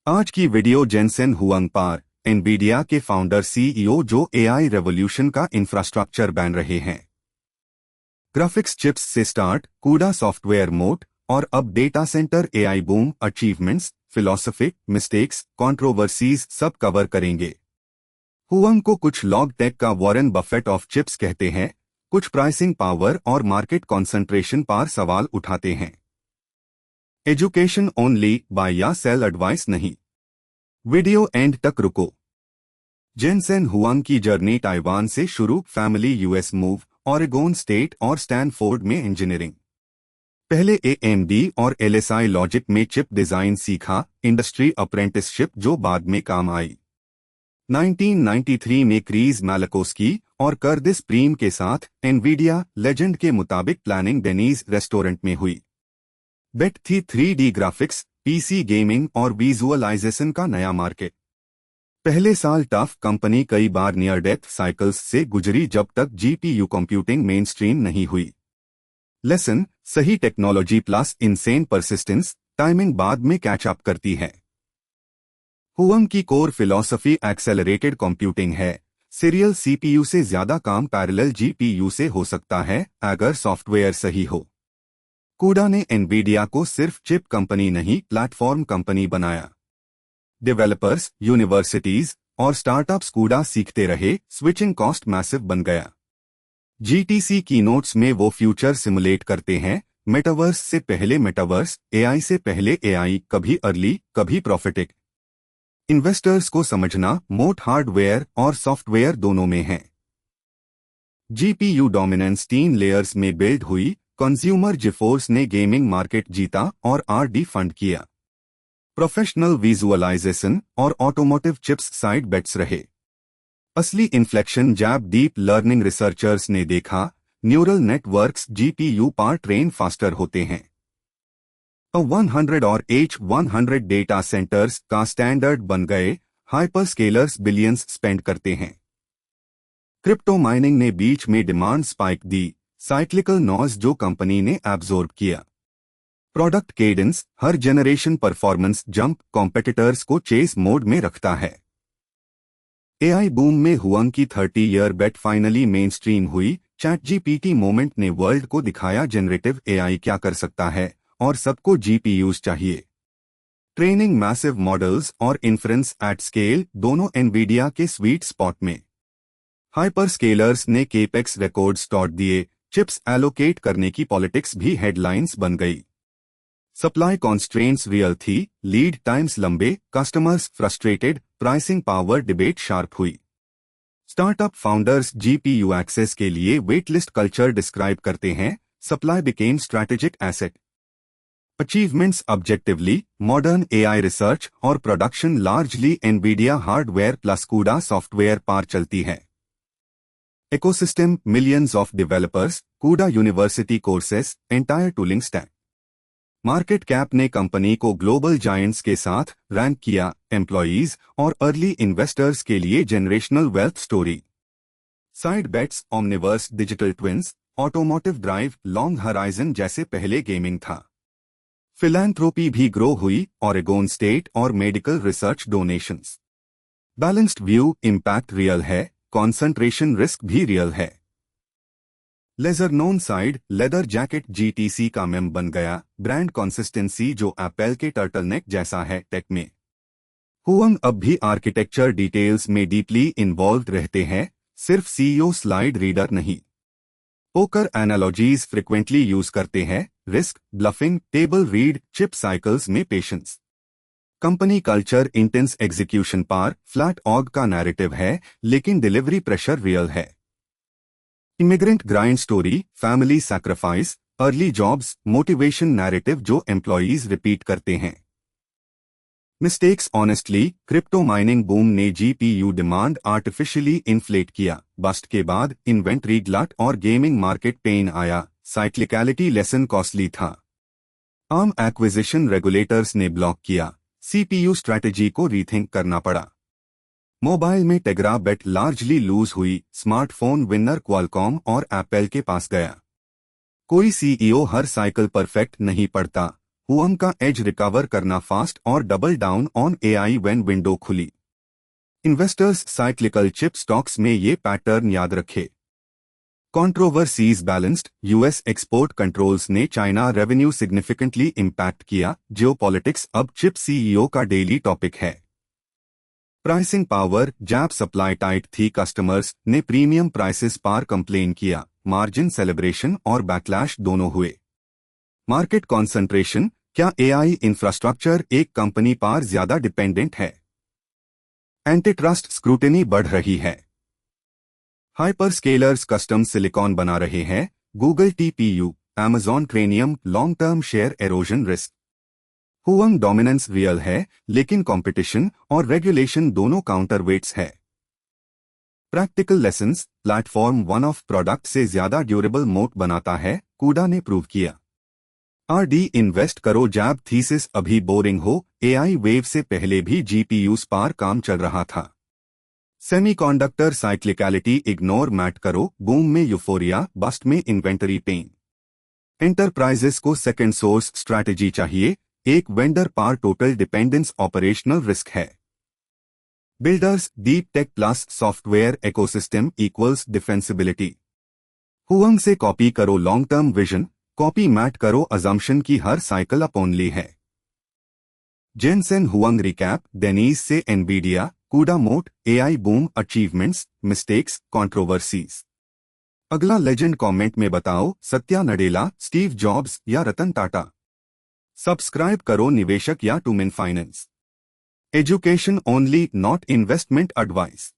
आज की video Jensen Huang पार, Nvidia के फाउंडर सीईओ जो एआई रेवोल्यूशन का इंफ्रास्ट्रक्चर बन रहे हैं। ग्राफिक्स चिप्स से स्टार्ट, कूडा सॉफ्टवेयर मोड और अब data centre AI boom, achievements, philosophy, mistakes, controversies सब कवर करेंगे। हुआंग को कुछ लॉग टेक का वॉरेन बफेट ऑफ चिप्स कहते हैं, कुछ प्राइसिंग पावर और मार्केट कॉन्सेंट्रेशन पर सवाल उठाते हैं। एजुकेशन ओनली, बाय या सेल एडवाइस नहीं। वीडियो एंड तक रुको। जेनसेन हुआंग की जर्नी ताइवान से शुरू, family US move, Oregon State और स्टैनफोर्ड में इंजीनियरिंग। पहले एएमडी और एलएसआई लॉजिक में चिप डिजाइन सीखा, इंडस्ट्री अप्रेंटिसशिप जो बाद में काम आई। 1993 में क्रीज मैलकोस्की और कर्दिस प्रीम के साथ एनवीडिया लेजेंड के मुताबिक प्लानिंग डेनीज रेस्टोरेंट में हुई। बेट थी 3D ग्राफिक्स, पीसी गेमिंग और विजुअलाइजेशन का नया मार्केट। पहले साल टफ, कंपनी कई बार नियर डेथ साइकिल्स से गुजरी जब तक जीपीयू कंप्यूटिंग मेनस्ट्रीम नहीं हुई। लेसन, सही technology plus insane persistence, timing बाद में कैच अप करती है। हुआंग की कोर फिलॉसफी एक्सेलरेटेड कंप्यूटिंग है। सीरियल सीपीयू से ज्यादा काम पैरेलल जीपीयू से हो सकता है अगर सॉफ्टवेयर सही हो। कूडा ने एनवीडिया को सिर्फ चिप कंपनी नहीं, प्लेटफॉर्म कंपनी बनाया। डेवलपर्स, यूनिवर्सिटीज और स्टार्टअप्स कूडा सीखते रहे, स्विचिंग कॉस्ट मैसिव बन गया। जीटीसी कीनोट्स में वो फ्यूचर सिमुलेट करते हैं, मेटावर्स से पहले मेटावर्स, एआई से पहले एआई, कभी अर्ली कभी प्रॉफिटिक। इन्वेस्टर्स को समझना, मोट हार्डवेयर और सॉफ्टवेयर दोनों में है। जीपीयू डोमिनेंस 3 लेयर्स में बिल्ड हुई। कंज्यूमर जिफोर्स ने गेमिंग मार्केट जीता और आरडी फंड किया। प्रोफेशनल विजुअलाइजेशन और ऑटोमोटिव चिप्स साइड बेट्स रहे। असली इन्फ्लेक्शन जैब डीप लर्निंग रिसर्चर्स ने देखा, न्यूरल नेटवर्क्स जीपीयू पर ट्रेन फास्टर होते हैं। 100 और H100 डेटा सेंटर्स का स्टैंडर्ड बन गए, हाइपरस्केलर्स बिलियंस स्पेंड करते हैं। क्रिप्टो माइनिंग ने बीच में डिमांड स्पाइक दी, साइक्लिकल नॉइज जो कंपनी ने एब्जॉर्ब किया। प्रोडक्ट केडेंस, हर जनरेशन परफॉर्मेंस जंप कॉम्पिटिटर्स को चेस मोड में रखता है। एआई बूम में हुआंग की 30-ईयर बेट फाइनली मेनस्ट्रीम हुई। चैटजीपीटी मोमेंट ने वर्ल्ड को दिखाया जनरेटिव एआई क्या कर सकता है और सबको जीपीयूज चाहिए। ट्रेनिंग मैसिव मॉडल्स और इन्फ्रेंस एट स्केल दोनों एनवीडिया के स्वीट स्पॉट में। हाइपरस्केलर्स ने केपेक्स रिकॉर्ड्स तोड़ दिए, चिप्स एलोकेट करने की पॉलिटिक्स भी हेडलाइंस बन गई। सप्लाई कॉन्स्ट्रेंट्स रियल थी, लीड टाइम्स लंबे, customers frustrated, pricing power debate sharp हुई। स्टार्टअप फाउंडर्स जीपीयू एक्सेस के लिए वेटलिस्ट कल्चर डिस्क्राइब करते हैं, supply became strategic asset. Achievements objectively, modern AI research और production largely Nvidia hardware plus CUDA software पर चलती है। Ecosystem, millions of developers, CUDA university courses, entire tooling stack. Market cap ने company को global giants के साथ rank किया। Employees और अर्ली इन्वेस्टर्स के लिए generational wealth story. Side bets, Omniverse digital twins, automotive drive, long horizon जैसे पहले गेमिंग था। फिलैंथ्रोपी भी ग्रो हुई, ओरेगोन स्टेट और medical research donations. Balanced view, impact real है, कॉन्सेंट्रेशन रिस्क भी रियल है। Lesser known side, leather jacket GTC का मेम बन गया, ब्रांड कंसिस्टेंसी जो एप्पल के टर्टलनेक जैसा है टेक में। हुआंग अब भी आर्किटेक्चर डिटेल्स में डीपली इन्वॉल्व रहते हैं, सिर्फ सीईओ स्लाइड रीडर नहीं। पोकर एनालॉजीज फ्रिक्वेंटली यूज करते हैं, risk, bluffing, table read, chip cycles में patience. Company culture intense execution पार, फ्लैट ऑग का नैरेटिव है लेकिन डिलीवरी प्रेशर रियल है। Immigrant grind story, family sacrifice, early jobs, motivation narrative जो एम्प्लॉयज रिपीट करते हैं। Mistakes honestly, crypto mining boom ने जीपीयू डिमांड आर्टिफिशियली इन्फ्लेट किया। बस्ट के बाद इन्वेंट्री ग्लट और गेमिंग मार्केट पेन आया। साइक्लिकलिटी लेसन कॉस्टली था। आर्म एक्विजिशन रेगुलेटर्स ने ब्लॉक किया, सीपीयू स्ट्रैटेजी को रीथिंक करना पड़ा। मोबाइल में टेग्रा बेट लार्जली लूज हुई, स्मार्टफोन विनर क्वालकॉम और एप्पल के पास गया। कोई सीईओ हर साइकिल परफेक्ट नहीं पड़ता। हुआंग का एज रिकवर करना फास्ट और double down on AI when window खुली। इन्वेस्टर्स साइक्लिकल चिप स्टॉक्स में ये पैटर्न याद रखे। Controversies balanced, US export controls ने चाइना रेवेन्यू सिग्निफिकेंटली इंपैक्ट किया। जियोपॉलिटिक्स अब चिप सीईओ का डेली टॉपिक है। Pricing power, JAP supply tight थी, कस्टमर्स ने प्रीमियम प्राइसेस पार कंप्लेन किया। मार्जिन सेलिब्रेशन और बैकलैश दोनों हुए। मार्केट कॉन्सेंट्रेशन, क्या एआई इंफ्रास्ट्रक्चर एक कंपनी पर ज्यादा डिपेंडेंट है? एंटीट्रस्ट स्क्रूटिनी बढ़ रही है। हाइपरस्केलर्स कस्टम सिलिकॉन बना रहे हैं। Google TPU, Amazon Trainium, long term share erosion risk. Huang dominance real है, लेकिन कंपटीशन और रेगुलेशन दोनों काउंटरवेट्स है। Practical lessons, platform one off product से ज्यादा ड्यूरेबल मोट बनाता है, कूडा ने प्रूव किया। आरडी इन्वेस्ट करो, जैब थीसिस अभी बोरिंग हो, एआई वेव से पहले भी जीपीयूज पर काम चल रहा था। सेमीकंडक्टर साइक्लिकलिटी इग्नोर मैट करो, बूम में यूफोरिया, बस्ट में इन्वेंटरी पेन। एंटरप्राइजेस को सेकेंड सोर्स स्ट्रैटेजी चाहिए, एक वेंडर पर टोटल डिपेंडेंस ऑपरेशनल रिस्क है। Builders, deep tech plus software ecosystem equals defensibility. Huang से कॉपी करो लॉन्ग टर्म विजन, कॉपी मैट करो अजम्पशन की हर साइकिल अप ओनली है। जेनसेन हुआंग रिकैप, डेनीज से एनवीडिया, कूडा मोट, AI boom, achievements, mistakes, controversies. अगला लेजेंड कमेंट में बताओ, सत्या नडेला, स्टीव जॉब्स या रतन टाटा? सब्सक्राइब करो निवेशक या टू मिन finance. Education only, not investment advice.